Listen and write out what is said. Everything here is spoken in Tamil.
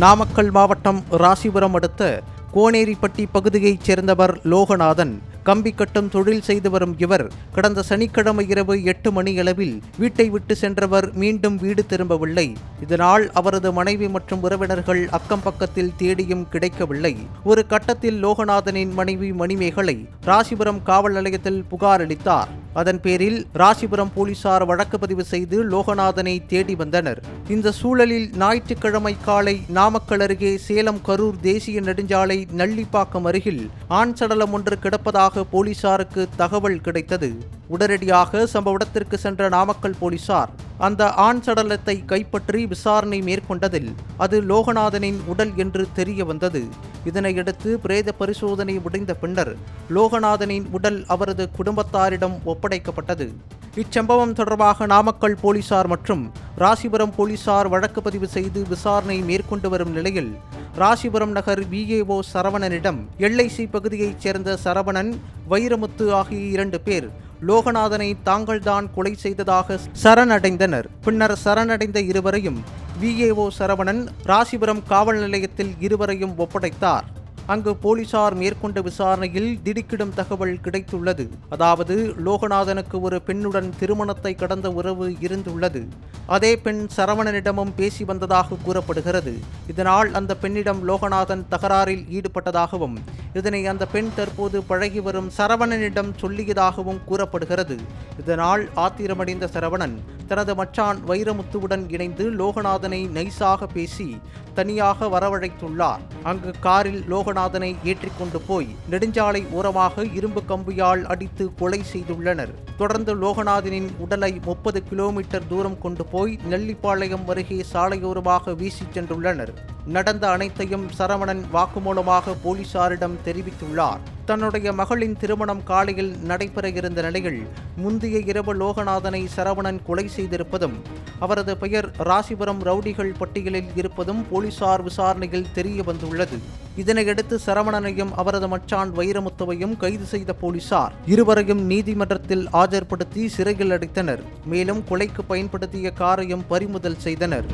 நாமக்கல் மாவட்டம் ராசிபுரம் அடுத்த கோனேரிப்பட்டி பகுதியைச் சேர்ந்தவர் லோகநாதன். கம்பி கட்டும் தொழில் செய்து வரும் இவர் கடந்த சனிக்கிழமை இரவு 8 மணியளவில் வீட்டை விட்டு சென்றவர் மீண்டும் வீடு திரும்பவில்லை. இதனால் அவரது மனைவி மற்றும் உறவினர்கள் அக்கம் பக்கத்தில் தேடியும் கிடைக்கவில்லை. ஒரு கட்டத்தில் லோகநாதனின் மனைவி மணிமேகலை ராசிபுரம் காவல் நிலையத்தில் புகார் அளித்தார். அதன் பேரில் ராசிபுரம் போலீசார் வழக்கு பதிவு செய்து லோகநாதனை தேடி வந்தனர். இந்த சூழலில் ஞாயிற்றுக்கிழமை காலை நாமக்கல் அருகே சேலம் கரூர் தேசிய நெடுஞ்சாலை நள்ளிப்பாக்கம் அருகில் ஆண் சடலம் ஒன்று கிடப்பதாக போலீசாருக்கு தகவல் கிடைத்தது. உடனடியாக சம்பவ இடத்திற்கு சென்ற நாமக்கல் போலீசார் அந்த ஆண் சடலத்தை கைப்பற்றி விசாரணை மேற்கொண்டதில் அது லோகநாதனின் உடல் என்று தெரிய வந்தது. இதனையடுத்து பிரேத பரிசோதனை முடிந்த பின்னர் லோகநாதனின் உடல் அவரது குடும்பத்தாரிடம் ஒப்படைக்கப்பட்டது. இச்சம்பவம் தொடர்பாக நாமக்கல் போலீசார் மற்றும் ராசிபுரம் போலீசார் வழக்கு பதிவு செய்து விசாரணை மேற்கொண்டு வரும் நிலையில் ராசிபுரம் நகர் VAO சரவணனிடம் LIC பகுதியைச் சேர்ந்த சரவணன், வைரமுத்து ஆகிய 2 பேர் லோகநாதனை தாங்கள்தான் கொலை செய்ததாக சரணடைந்தனர். பின்னர் சரணடைந்த இருவரையும் VAO சரவணன் ராசிபுரம் காவல் நிலையத்தில் இருவரையும் ஒப்படைத்தார். அங்கு போலீசார் மேற்கொண்ட விசாரணையில் திடுக்கிடும் தகவல் கிடைத்துள்ளது. அதாவது லோகநாதனுக்கு ஒரு பெண்ணுடன் திருமணத்தை கடந்த உறவு இருந்துள்ளது. அதே பெண் சரவணனிடமும் பேசி வந்ததாக கூறப்படுகிறது. இதனால் அந்த பெண்ணிடம் லோகநாதன் தகராறில் ஈடுபட்டதாகவும் இதனை அந்த பெண் தற்போது பழகி வரும் சரவணனிடம் சொல்லியதாகவும் கூறப்படுகிறது. இதனால் ஆத்திரமடைந்த சரவணன் தனது மச்சான் வைரமுத்துவுடன் இணைந்து லோகநாதனை நைசாக பேசி தனியாக வரவழைத்துள்ளார். அங்கு காரில் லோகநாதனை ஏற்றிக்கொண்டு போய் நெடுஞ்சாலை ஓரமாக இரும்பு கம்பியால் அடித்து கொலை செய்துள்ளனர். தொடர்ந்து லோகநாதனின் உடலை 30 கிலோமீட்டர் தூரம் கொண்டு போய் நெல்லிப்பாளையம் அருகே சாலையோரமாக வீசிச் சென்றுள்ளனர். நடந்த அனைத்தையும் சரவணன் வாக்குமூலமாக போலீசாரிடம் தெரிவித்துள்ளார். தன்னுடைய மகளின் திருமணம் காலையில் நடைபெற இருந்த நிலையில் முந்தைய இரவு லோகநாதனை சரவணன் கொலை செய்திருப்பதும் அவரது பெயர் ராசிபுரம் ரவுடிகள் பட்டியலில் இருப்பதும் போலீசார் விசாரணையில் தெரிய வந்துள்ளது. இதனையடுத்து சரவணனையும் அவரது மச்சான் வைரமுத்துவையும் கைது செய்த போலீசார் இருவரையும் நீதிமன்றத்தில் ஆஜர்படுத்தி சிறையில் அடைத்தனர். மேலும் கொலைக்கு பயன்படுத்திய காரையும் பறிமுதல் செய்தனர்.